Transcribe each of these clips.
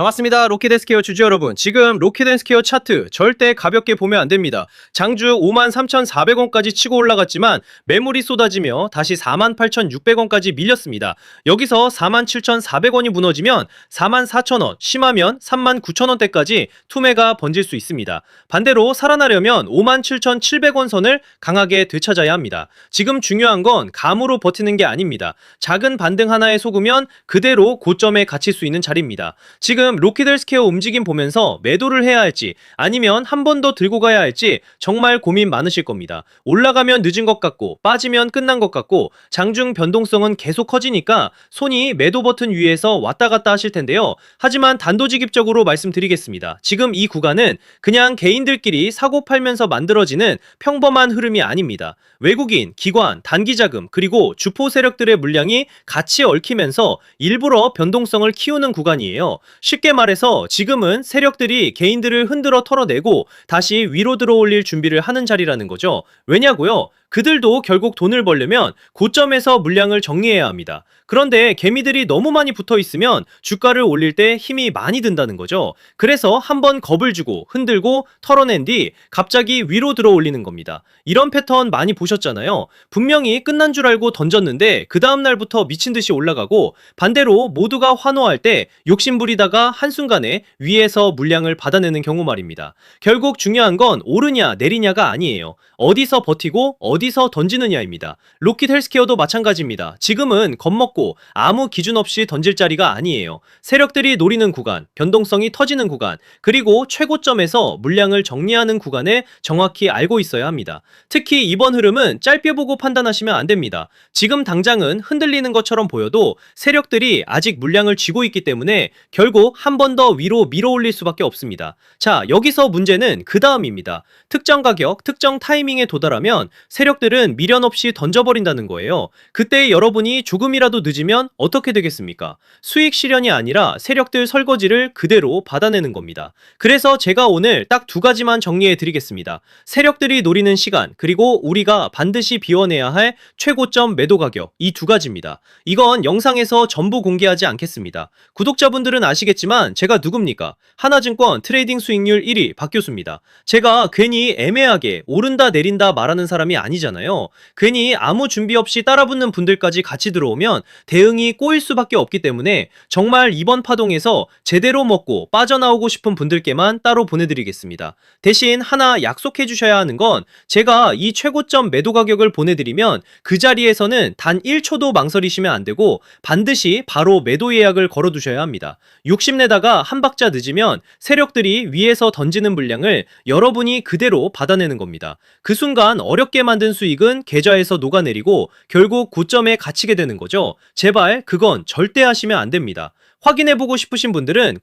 반갑습니다. 로켓앤스퀘어 주주 여러분. 지금 로켓앤스퀘어 차트 절대 가볍게 보면 안 됩니다. 장주 53,400원까지 치고 올라갔지만 매물이 쏟아지며 다시 48,600원까지 밀렸습니다. 여기서 47,400원이 무너지면 44,000원, 심하면 39,000원대까지 투매가 번질 수 있습니다. 반대로 살아나려면 57,700원 선을 강하게 되찾아야 합니다. 지금 중요한 건 감으로 버티는 게 아닙니다. 작은 반등 하나에 속으면 그대로 고점에 갇힐 수 있는 자리입니다. 지금 로켓헬스케어 움직임 보면서 매도를 해야 할지 아니면 한 번 더 들고 가야 할지 정말 고민 많으실 겁니다. 올라가면 늦은 것 같고 빠지면 끝난 것 같고 장중 변동성은 계속 커지니까 손이 매도 버튼 위에서 왔다 갔다 하실 텐데요. 하지만 단도직입적으로 말씀드리겠습니다. 지금 이 구간은 그냥 개인들끼리 사고 팔면서 만들어지는 평범한 흐름이 아닙니다. 외국인, 기관, 단기자금 그리고 주포 세력들의 물량이 같이 얽히면서 일부러 변동성을 키우는 구간이에요. 쉽게 말해서 지금은 세력들이 개인들을 흔들어 털어내고 다시 위로 들어올릴 준비를 하는 자리라는 거죠. 왜냐고요? 그들도 결국 돈을 벌려면 고점에서 물량을 정리해야 합니다. 그런데 개미들이 너무 많이 붙어 있으면 주가를 올릴 때 힘이 많이 든다는 거죠. 그래서 한번 겁을 주고 흔들고 털어낸 뒤 갑자기 위로 들어 올리는 겁니다. 이런 패턴 많이 보셨잖아요. 분명히 끝난 줄 알고 던졌는데 그 다음날부터 미친 듯이 올라가고 반대로 모두가 환호할 때 욕심부리다가 한순간에 위에서 물량을 받아내는 경우 말입니다. 결국 중요한 건 오르냐 내리냐가 아니에요. 어디서 버티고 어디서 던지느냐입니다. 로켓헬스케어도 마찬가지입니다. 지금은 겁먹고 아무 기준 없이 던질 자리가 아니에요. 세력들이 노리는 구간, 변동성이 터지는 구간, 그리고 최고점에서 물량을 정리하는 구간을 정확히 알고 있어야 합니다. 특히 이번 흐름은 짧게 보고 판단하시면 안 됩니다. 지금 당장은 흔들리는 것처럼 보여도 세력들이 아직 물량을 쥐고 있기 때문에 결국 한 번 더 위로 밀어올릴 수밖에 없습니다. 자, 여기서 문제는 그 다음입니다. 특정 가격, 특정 타이밍에 도달하면 세력들은 미련 없이 던져버린다는 거예요. 그때 여러분이 조금이라도 늦으면 어떻게 되겠습니까? 수익 실현이 아니라 세력들 설거지를 그대로 받아내는 겁니다. 그래서 제가 오늘 딱 두 가지만 정리해 드리겠습니다. 세력들이 노리는 시간, 그리고 우리가 반드시 비워내야 할 최고점 매도 가격, 이 두 가지입니다. 이건 영상에서 전부 공개하지 않겠습니다. 구독자분들은 아시겠지만 제가 누굽니까? 하나증권 트레이딩 수익률 1위 박교수입니다. 제가 괜히 애매하게 오른다 내린다 말하는 사람이 아니잖아요. 괜히 아무 준비 없이 따라붙는 분들까지 같이 들어오면 대응이 꼬일 수밖에 없기 때문에 정말 이번 파동에서 제대로 먹고 빠져나오고 싶은 분들께만 따로 보내드리겠습니다. 대신 하나 약속해 주셔야 하는 건 제가 이 최고점 매도 가격을 보내드리면 그 자리에서는 단 1초도 망설이시면 안 되고 반드시 바로 매도 예약을 걸어두셔야 합니다. 욕심내다가 한 박자 늦으면 세력들이 위에서 던지는 물량을 여러분이 그대로 받아내는 겁니다. 그 순간 어렵게 만든 수익은 계좌에서 녹아내리고 결국 고점에 갇히게 되는 거죠. 제발 그건 절대 하시면 안 됩니다. 확인해보고 싶으신 분들은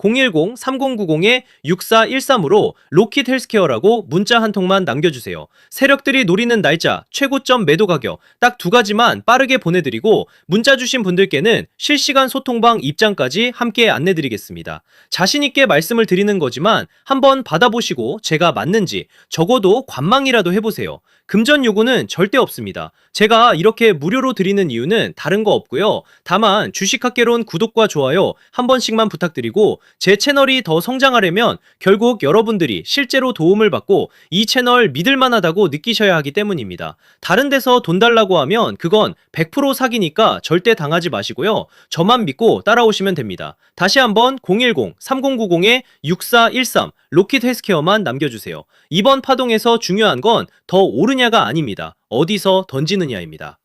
010-3090-6413으로 로켓헬스케어라고 문자 한 통만 남겨주세요. 세력들이 노리는 날짜, 최고점 매도 가격 딱 두 가지만 빠르게 보내드리고 문자 주신 분들께는 실시간 소통방 입장까지 함께 안내드리겠습니다. 자신있게 말씀을 드리는 거지만 한번 받아보시고 제가 맞는지 적어도 관망이라도 해보세요. 금전 요구는 절대 없습니다. 제가 이렇게 무료로 드리는 이유는 다른 거 없고요. 다만 주식학개론 구독과 좋아요 한 번씩만 부탁드리고 제 채널이 더 성장하려면 결국 여러분들이 실제로 도움을 받고 이 채널 믿을만하다고 느끼셔야 하기 때문입니다. 다른 데서 돈 달라고 하면 그건 100% 사기니까 절대 당하지 마시고요. 저만 믿고 따라오시면 됩니다. 다시 한번 010-3090-6413 로켓헬스케어만 남겨주세요. 이번 파동에서 중요한 건 더 오르냐가 아닙니다. 어디서 던지느냐입니다.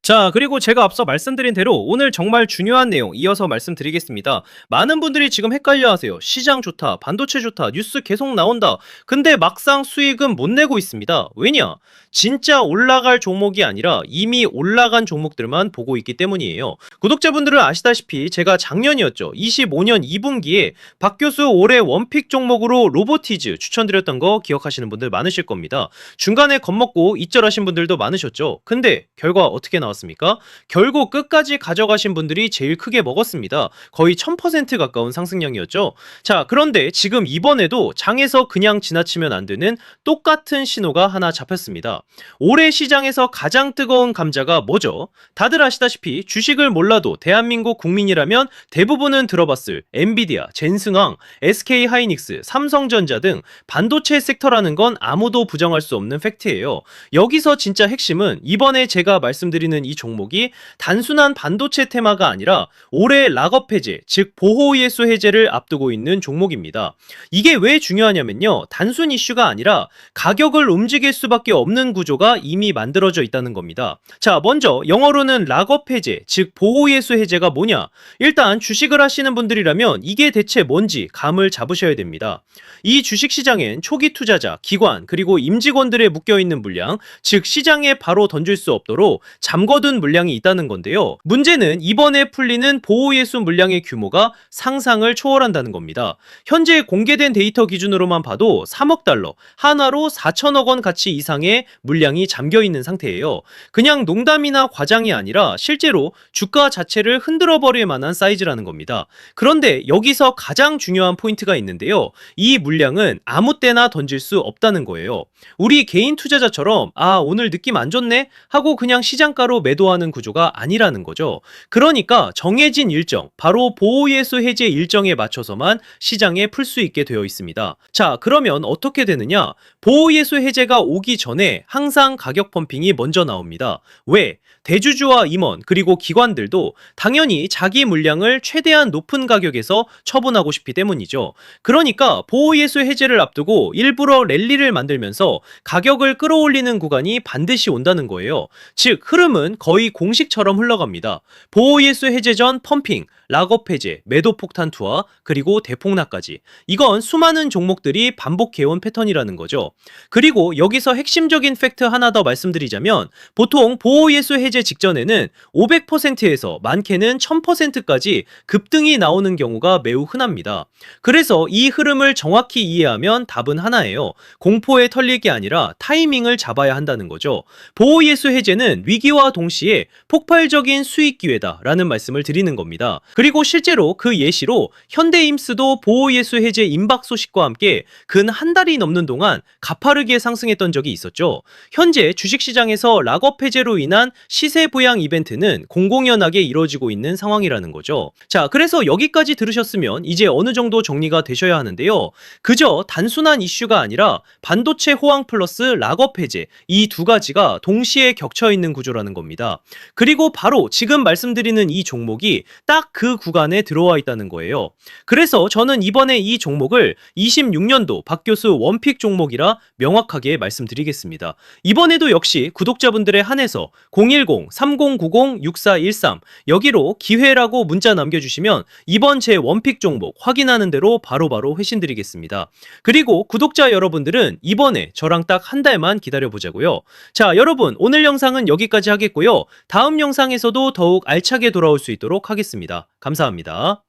자, 그리고 제가 앞서 말씀드린 대로 오늘 정말 중요한 내용 이어서 말씀드리겠습니다. 많은 분들이 지금 헷갈려 하세요. 시장 좋다, 반도체 좋다, 뉴스 계속 나온다. 근데 막상 수익은 못 내고 있습니다. 왜냐? 진짜 올라갈 종목이 아니라 이미 올라간 종목들만 보고 있기 때문이에요. 구독자분들은 아시다시피 제가 작년이었죠. 25년 2분기에 박 교수 올해 원픽 종목으로 로보티즈 추천드렸던 거 기억하시는 분들 많으실 겁니다. 중간에 겁먹고 이절하신 분들도 많으셨죠. 근데 결과 어떻게 나왔습니까? 나왔습니까? 결국 끝까지 가져가신 분들이 제일 크게 먹었습니다. 거의 1000% 가까운 상승량이었죠. 자, 그런데 지금 이번에도 장에서 그냥 지나치면 안 되는 똑같은 신호가 하나 잡혔습니다. 올해 시장에서 가장 뜨거운 감자가 뭐죠? 다들 아시다시피 주식을 몰라도 대한민국 국민이라면 대부분은 들어봤을 엔비디아, 젠승왕, SK하이닉스, 삼성전자 등 반도체 섹터라는 건 아무도 부정할 수 없는 팩트예요. 여기서 진짜 핵심은 이번에 제가 말씀드리는 이 종목이 단순한 반도체 테마가 아니라 올해 락업 해제, 즉 보호예수 해제를 앞두고 있는 종목입니다. 이게 왜 중요하냐면요. 단순 이슈가 아니라 가격을 움직일 수밖에 없는 구조가 이미 만들어져 있다는 겁니다. 자, 먼저 영어로는 락업 해제, 즉 보호예수 해제가 뭐냐? 일단 주식을 하시는 분들이라면 이게 대체 뭔지 감을 잡으셔야 됩니다. 이 주식시장엔 초기 투자자, 기관, 그리고 임직원들의 묶여있는 물량, 즉 시장에 바로 던질 수 없도록 잠궈둔 물량이 있다는 건데요. 문제는 이번에 풀리는 보호예수 물량의 규모가 상상을 초월한다는 겁니다. 현재 공개된 데이터 기준으로만 봐도 3억 달러, 한화로 4천억 원 가치 이상의 물량이 잠겨있는 상태예요. 그냥 농담이나 과장이 아니라 실제로 주가 자체를 흔들어 버릴 만한 사이즈라는 겁니다. 그런데 여기서 가장 중요한 포인트가 있는데요. 이 물량은 아무 때나 던질 수 없다는 거예요. 우리 개인 투자자처럼 오늘 느낌 안 좋네 하고 그냥 시장가로 매도하는 구조가 아니라는 거죠. 그러니까 정해진 일정, 바로 보호예수 해제 일정에 맞춰서만 시장에 풀 수 있게 되어 있습니다. 자, 그러면 어떻게 되느냐? 보호예수 해제가 오기 전에 항상 가격 펌핑이 먼저 나옵니다. 왜? 대주주와 임원 그리고 기관들도 당연히 자기 물량을 최대한 높은 가격에서 처분하고 싶기 때문이죠. 그러니까 보호예수 해제를 앞두고 일부러 랠리를 만들면서 가격을 끌어올리는 구간이 반드시 온다는 거예요. 즉 흐름은 거의 공식처럼 흘러갑니다. 보호예수 해제 전 펌핑, 락업 해제, 매도 폭탄 투하, 그리고 대폭락까지. 이건 수많은 종목들이 반복해온 패턴이라는 거죠. 그리고 여기서 핵심적인 팩트 하나 더 말씀드리자면 보통 보호예수 해제 직전에는 500%에서 많게는 1000%까지 급등이 나오는 경우가 매우 흔합니다. 그래서 이 흐름을 정확히 이해하면 답은 하나예요. 공포에 털리기 아니라 타이밍을 잡아야 한다는 거죠. 보호예수 해제는 위기와 동시에 폭발적인 수익 기회다라는 말씀을 드리는 겁니다. 그리고 실제로 그 예시로 현대임스도 보호예수 해제 임박 소식과 함께 근 한 달이 넘는 동안 가파르게 상승했던 적이 있었죠. 현재 주식시장에서 락업 해제로 인한 시세 부양 이벤트는 공공연하게 이루어지고 있는 상황이라는 거죠. 자, 그래서 여기까지 들으셨으면 이제 어느 정도 정리가 되셔야 하는데요. 그저 단순한 이슈가 아니라 반도체 호황 플러스 락업 해제, 이 두 가지가 동시에 겹쳐 있는 구조라는 겁니다. 그리고 바로 지금 말씀드리는 이 종목이 딱 그 구간에 들어와 있다는 거예요. 그래서 저는 이번에 이 종목을 26년도 박교수 원픽 종목이라 명확하게 말씀드리겠습니다. 이번에도 역시 구독자분들의 한해서 010-3090-6413 여기로 기회라고 문자 남겨주시면 이번 제 원픽 종목 확인하는 대로 바로바로 회신드리겠습니다. 그리고 구독자 여러분들은 이번에 저랑 딱 한 달만 기다려보자고요. 자, 여러분 오늘 영상은 여기까지 하겠고요. 다음 영상에서도 더욱 알차게 돌아올 수 있도록 하겠습니다. 감사합니다.